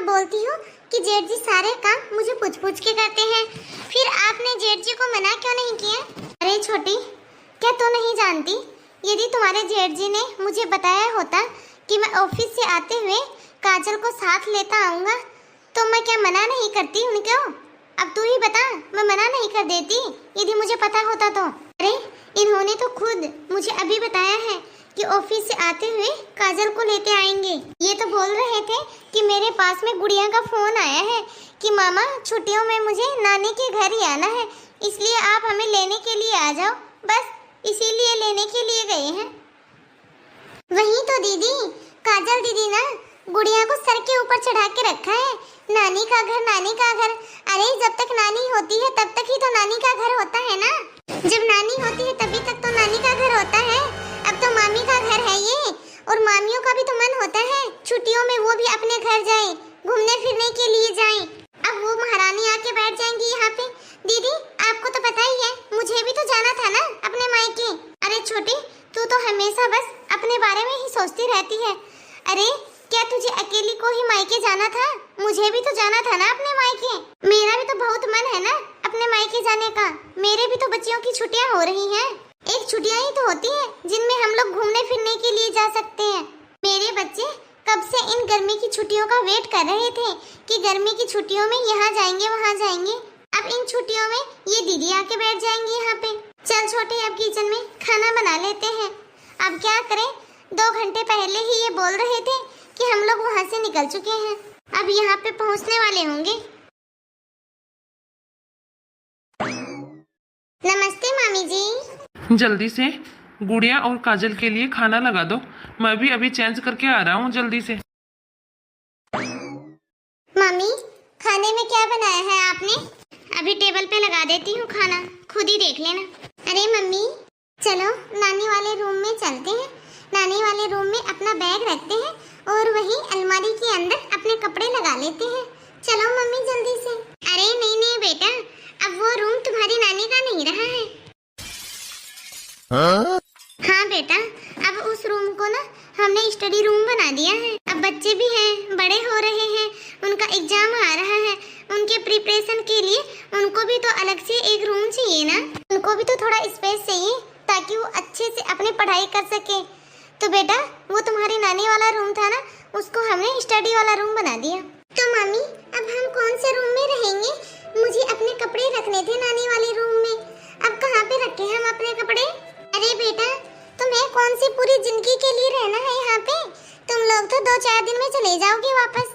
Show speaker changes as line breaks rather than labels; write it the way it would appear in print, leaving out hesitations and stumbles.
बोलती हूँ कि जेठ जी सारे काम मुझे पूछ के करते हैं, फिर आपने जेठ जी को मना क्यों नहीं किया? अरे छोटी, क्या तू नहीं जानती, यदि तुम्हारे जेठ जी ने मुझे बताया होता कि मैं ऑफिस से आते हुए काजल को साथ लेता आऊँगा तो मैं क्या मना नहीं करती उनको? अब तू ही बता, मैं मना नहीं कर देती यदि मुझे पता होता तो। अरे इन्होंने तो खुद मुझे अभी बताया है कि ऑफिस से आते हुए काजल को लेते आएंगे। ये तो बोल रहे थे कि मेरे पास में गुड़िया का फोन आया है कि मामा छुट्टियों में मुझे नानी के घर ही आना है, इसलिए आप हमें लेने के लिए आ जाओ। बस इसीलिए लेने के लिए गए हैं। वही तो दीदी, काजल दीदी ना गुड़िया को सर के ऊपर चढ़ा के रखा है, नानी का घर नानी का घर। अरे जब तक नानी होती है तब तक ही तो नानी का घर होता है ना, जब नानी होती है तभी तक तो नानी का घर होता है। अब तो मामी का घर है ये, और मामियों का भी तो मन होता है छुट्टियों में वो भी अपने घर जाए, घूमने फिरने के लिए जाए। अब वो महारानी आके बैठ जाएंगी यहाँ पे। दीदी आपको तो पता ही है, मुझे भी तो जाना था ना अपने मायके। अरे छोटी, तू तो हमेशा बस अपने बारे में ही सोचती रहती है। अरे क्या तुझे अकेली को ही मायके जाना था? मुझे भी तो जाना था ना अपने मायके। मेरा भी तो बहुत मन है ना अपने मायके जाने का। मेरे भी तो बच्चियों की छुट्टियां हो रही हैं। एक छुट्टियां ही तो होती है जिनमें हम लोग घूमने फिरने के लिए जा सकते हैं। मेरे बच्चे कब से इन गर्मी की छुट्टियों का वेट कर रहे थे कि गर्मी की छुट्टियों में यहाँ जाएंगे वहाँ जाएंगे। अब इन छुट्टियों में ये दीदी आके बैठ जाएंगी यहाँ पे। चल छोटे, अब किचन में खाना बना लेते हैं। अब क्या करें, 2 घंटे पहले ही ये बोल रहे थे कि हम लोग वहाँ से निकल चुके हैं, अब यहाँ पे पहुँचने वाले होंगे। नमस्ते मामी जी।
जल्दी से गुड़िया और काजल के लिए खाना लगा दो, मैं भी अभी चेंज करके आ रहा हूँ जल्दी से।
मम्मी खाने में क्या बनाया है आपने? अभी टेबल पे लगा देती हूँ खाना, खुद ही देख लेना। अरे मम्मी चलो नानी वाले रूम में चलते हैं, नानी वाले रूम में अपना बैग रखते हैं और वहीं अलमारी के अंदर अपने कपड़े लगा लेते हैं। चलो मम्मी जल्दी से। अरे नहीं नहीं बेटा, अब वो रूम तुम्हारी नानी का नहीं रहा है। हाँ बेटा, अब उस रूम को ना हमने स्टडी रूम बना दिया है। अब बच्चे भी हैं, बड़े हो रहे हैं, उनका एग्जाम आ रहा है, उनके प्रिपरेशन के लिए उनको भी तो अलग से एक रूम चाहिए ना, उनको भी तो थोड़ा स्पेस चाहिए ताकि वो अच्छे से अपनी पढ़ाई कर सके। तो बेटा वो तुम्हारी नानी वाला रूम था ना, उसको हमने स्टडी वाला रूम बना दिया। तो मम्मी अब हम कौन से रूम में रहेंगे? मुझे अपने कपड़े रखने थे नानी वाले रूम में, अब कहाँ पे रखे हम अपने कपड़े? अरे बेटा तुम्हें कौन सी पूरी जिंदगी के लिए रहना है यहाँ पे? तुम लोग तो 2-4 दिन में चले जाओगे वापस।